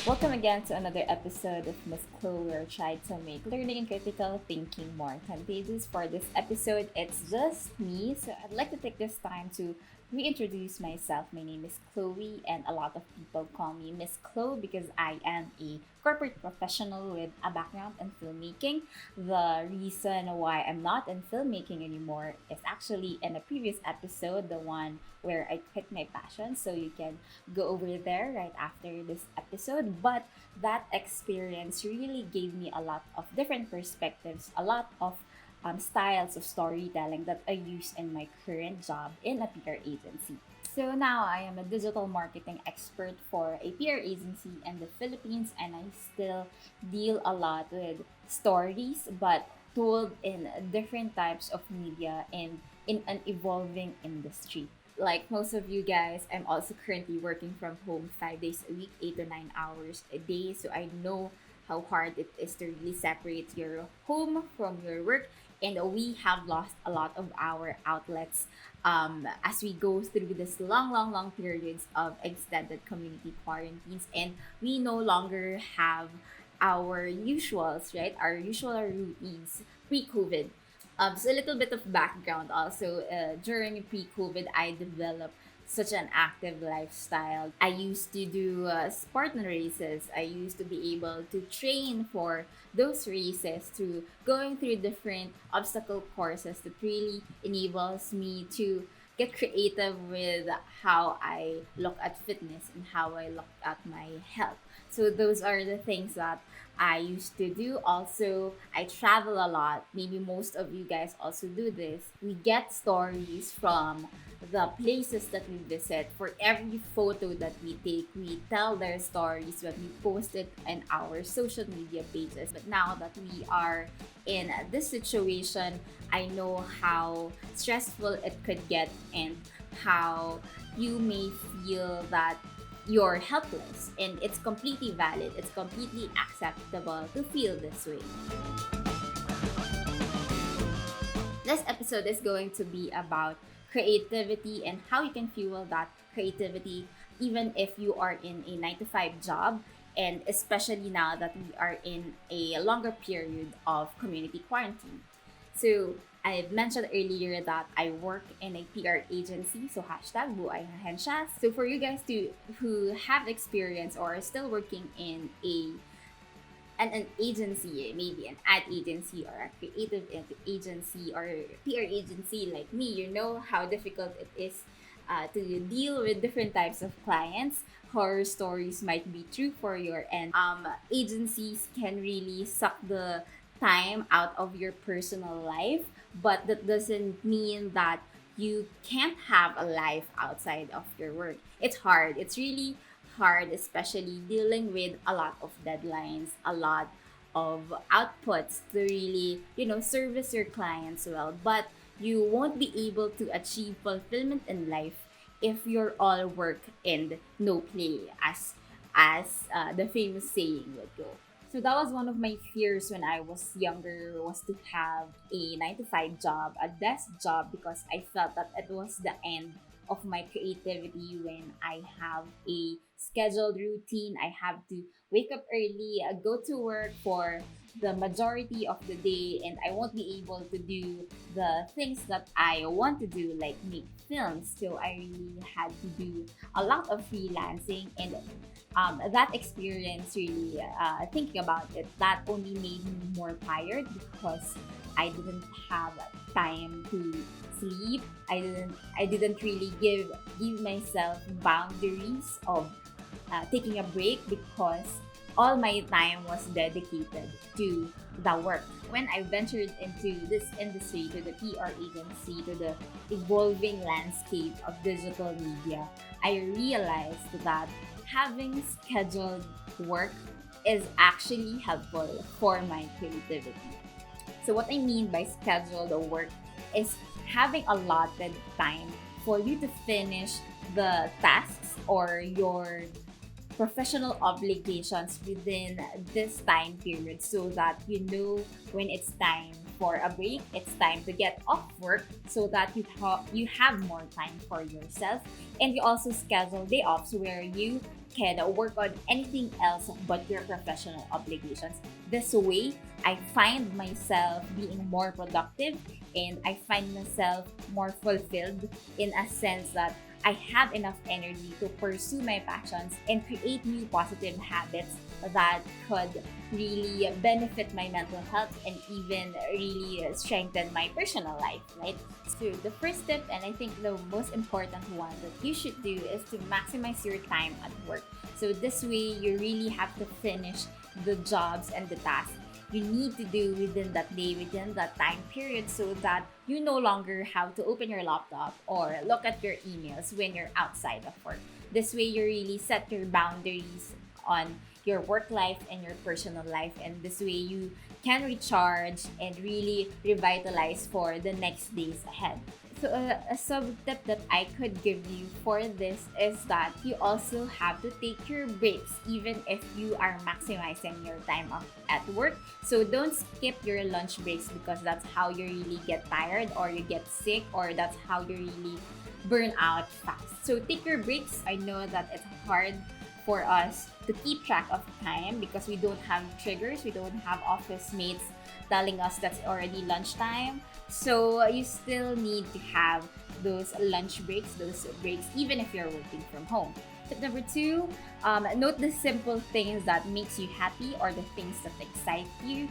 Welcome again to another episode of Miss Chlo, where I try to make learning and critical thinking more contagious. For this episode, it's just me, so I'd like to take this time to reintroduce myself. My name is Chloe, and a lot of people call me Miss Chlo because I am a corporate professional with a background in filmmaking. The reason why I'm not in filmmaking anymore is actually in a previous episode, the one where I quit my passion. So you can go over there right after this episode. But that experience really gave me a lot of different perspectives, a lot of styles of storytelling that I use in my current job in a PR agency. So now I am a digital marketing expert for a PR agency in the Philippines, and I still deal a lot with stories but told in different types of media and in an evolving industry. Like most of you guys, I'm also currently working from home 5 days a week, 8 to 9 hours a day. So I know how hard it is to really separate your home from your work. And we have lost a lot of our outlets as we go through this long periods of extended community quarantines. And we no longer have our usuals, right? Our usual routines pre-COVID. So a little bit of background also. During pre-COVID, I developed such an active lifestyle. I used to do Spartan races. I used to be able to train for those races through going through different obstacle courses that really enables me to get creative with how I look at fitness and how I look at my health. So those are the things that I used to do. Also, I travel a lot. Maybe most of you guys also do this. We get stories from the places that we visit. For every photo that we take, we tell their stories when we post it in our social media pages. But now that we are in this situation, I know how stressful it could get and how you may feel that you're helpless, and it's completely valid, it's completely acceptable to feel this way. This episode is going to be about creativity and how you can fuel that creativity even if you are in a 9 to 5 job, and especially now that we are in a longer period of community quarantine. So I've mentioned earlier that I work in a PR agency, so hashtag buhay ahensya. So for you guys to who have experience or are still working in an agency, maybe an ad agency or a creative agency or PR agency like me, you know how difficult it is to deal with different types of clients. Horror stories might be true for your end. Agencies can really suck the time out of your personal life, but that doesn't mean that you can't have a life outside of your work. It's hard. It's really hard, especially dealing with a lot of deadlines, a lot of outputs to really, service your clients well. But you won't be able to achieve fulfillment in life if you're all work and no play, as the famous saying would go. So that was one of my fears when I was younger, was to have a 9 to 5 job, a desk job, because I felt that it was the end of my creativity when I have a scheduled routine. I have to wake up early, go to work for the majority of the day, and I won't be able to do the things that I want to do, like make films. So I really had to do a lot of freelancing, and that experience really, thinking about it, that only made me more tired because I didn't have time to sleep. I didn't really give myself boundaries of taking a break because all my time was dedicated to the work. When I ventured into this industry, to the PR agency, to the evolving landscape of digital media, I realized that having scheduled work is actually helpful for my creativity. So what I mean by scheduled work is having allotted time for you to finish the tasks or your professional obligations within this time period, so that you know when it's time for a break, it's time to get off work, so that you have more time for yourself. And you also schedule day offs where you can work on anything else but your professional obligations. This way, I find myself being more productive and I find myself more fulfilled in a sense that I have enough energy to pursue my passions and create new positive habits that could really benefit my mental health and even really strengthen my personal life, right? So the first tip, and I think the most important one that you should do, is to maximize your time at work. So this way, you really have to finish the jobs and the tasks you need to do within that day, within that time period, so that you no longer have to open your laptop or look at your emails when you're outside of work. This way, you really set your boundaries on your work life and your personal life, and this way you can recharge and really revitalize for the next days ahead. So a sub tip that I could give you for this is that you also have to take your breaks even if you are maximizing your time off at work. So don't skip your lunch breaks because that's how you really get tired or you get sick, or that's how you really burn out fast. So take your breaks. I know that it's hard for us to keep track of time because we don't have triggers, we don't have office mates telling us that's already lunchtime. So you still need to have those lunch breaks, those breaks, even if you're working from home. Tip number two, note the simple things that makes you happy or the things that excite you.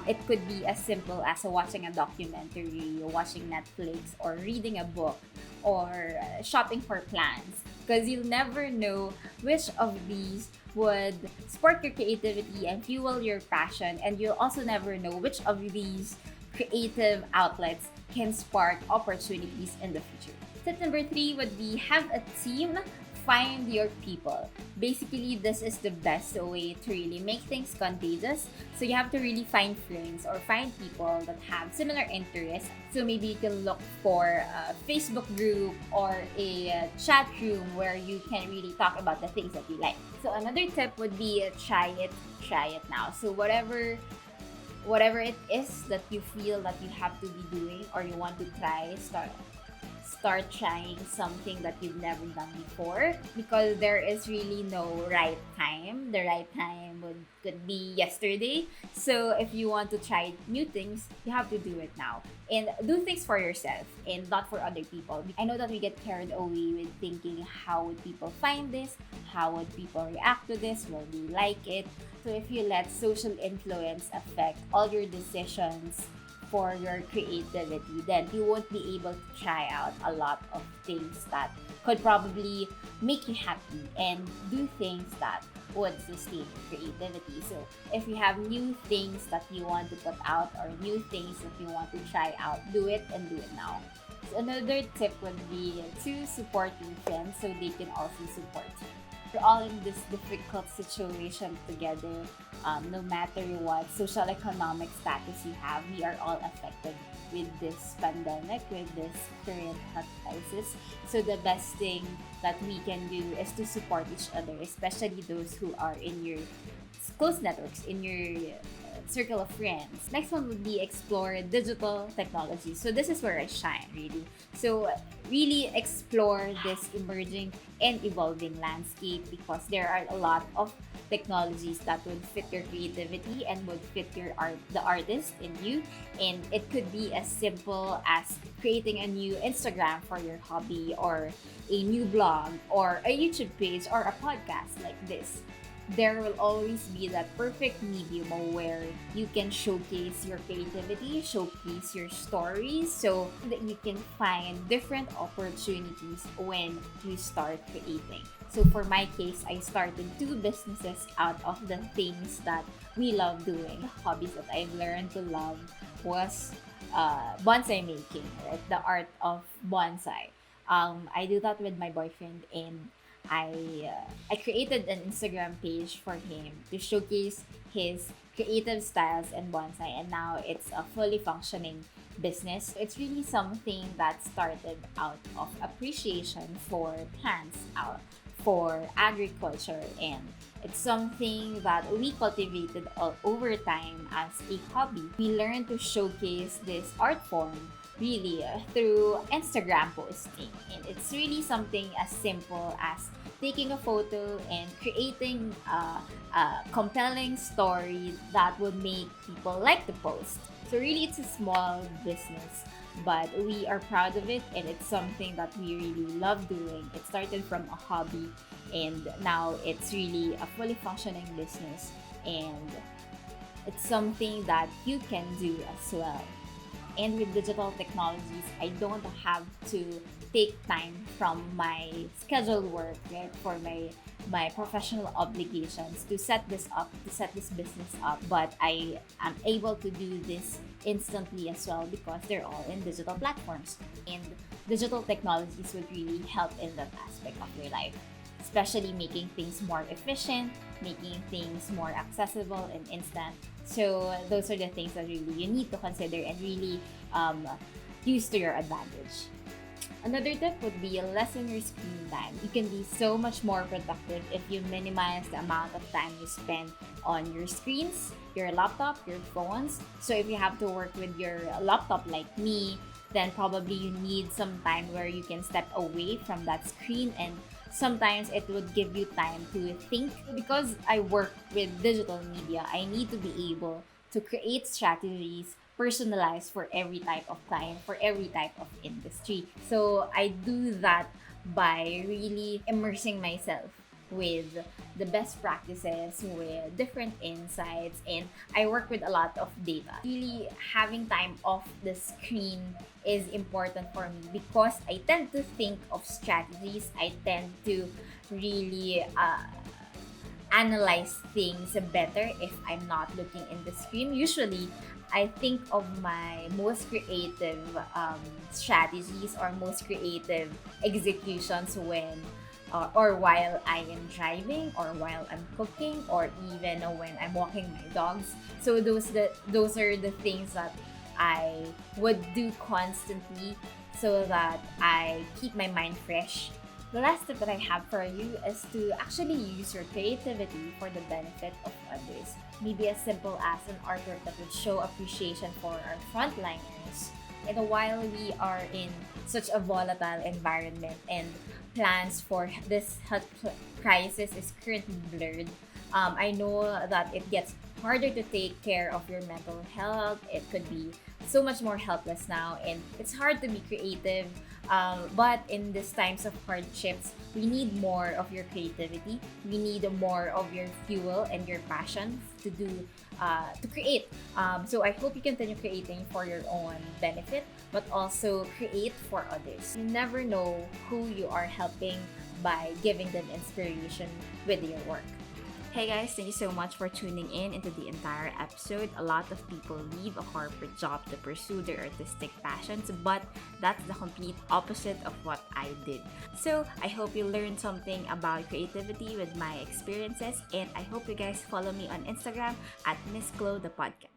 It could be as simple as watching a documentary, watching Netflix, or reading a book, or shopping for plants. Because you'll never know which of these would spark your creativity and fuel your passion, and you'll also never know which of these creative outlets can spark opportunities in the future. Tip number three would be have a team. Find your people. Basically, this is the best way to really make things contagious. So you have to really find friends or find people that have similar interests. So maybe you can look for a Facebook group or a chat room where you can really talk about the things that you like. So another tip would be try it now. So whatever it is that you feel that you have to be doing or you want to try, start trying something that you've never done before, because there is really no right time. The right time could be yesterday. So if you want to try new things, you have to do it now. And do things for yourself and not for other people. I know that we get carried away with thinking, how would people find this? How would people react to this? Will they like it? So if you let social influence affect all your decisions for your creativity, then you won't be able to try out a lot of things that could probably make you happy and do things that would sustain your creativity. So if you have new things that you want to put out or new things that you want to try out, do it and do it now. So another tip would be to support your friends so they can also support you. We're all in this difficult situation together. No matter what social economic status you have, we are all affected with this pandemic, with this current health crisis. So the best thing that we can do is to support each other, especially those who are in your close networks, in your circle of friends. Next one would be explore digital technology. So this is where I shine, really. So really explore this emerging and evolving landscape, because there are a lot of technologies that would fit your creativity and would fit the artist in you. And it could be as simple as creating a new Instagram for your hobby, or a new blog, or a YouTube page, or a podcast like this. There will always be that perfect medium where you can showcase your creativity, showcase your stories, so that you can find different opportunities when you start creating. So for my case, I started 2 businesses out of the things that we love doing. The hobbies that I've learned to love was bonsai making, right? The art of bonsai. I do that with my boyfriend, and I created an Instagram page for him to showcase his creative styles and bonsai, and now it's a fully functioning business. It's really something that started out of appreciation for plants, out for agriculture, and it's something that we cultivated all over time as a hobby. We learned to showcase this art form really through Instagram posting, and it's really something as simple as taking a photo and creating a compelling story that would make people like the post. So really, it's a small business, but we are proud of it, and it's something that we really love doing. It started from a hobby, and now it's really a fully functioning business, and it's something that you can do as well. And with digital technologies, I don't have to take time from my scheduled work, right, for my professional obligations to set this up, to set this business up. But I am able to do this instantly as well because they're all in digital platforms. And digital technologies would really help in that aspect of your life, especially making things more efficient, making things more accessible and instant. So those are the things that really you need to consider and really use to your advantage. Another tip would be lessen your screen time. You can be so much more productive if you minimize the amount of time you spend on your screens, your laptop, your phones. So if you have to work with your laptop like me, then probably you need some time where you can step away from that screen, and sometimes it would give you time to think. Because I work with digital media, I need to be able to create strategies personalized for every type of client, for every type of industry. So I do that by really immersing myself with the best practices, with different insights, and I work with a lot of data. Really, having time off the screen is important for me because I tend to think of strategies. I tend to really analyze things better if I'm not looking in the screen. Usually, I think of my most creative strategies or most creative executions when or while I am driving, or while I'm cooking, or even when I'm walking my dogs. So those are the things that I would do constantly so that I keep my mind fresh. The last tip that I have for you is to actually use your creativity for the benefit of others. Maybe as simple as an artwork that would show appreciation for our frontliners. And while we are in such a volatile environment and plans for this health crisis is currently blurred, I know that it gets harder to take care of your mental health. It could be so much more helpless now, and it's hard to be creative. But in these times of hardships, we need more of your creativity. We need more of your fuel and your passion to create. So I hope you continue creating for your own benefit, but also create for others. You never know who you are helping by giving them inspiration with your work. Hey guys, thank you so much for tuning in into the entire episode. A lot of people leave a corporate job to pursue their artistic passions, but that's the complete opposite of what I did. So I hope you learned something about creativity with my experiences, and I hope you guys follow me on Instagram at Miss Chlo the podcast.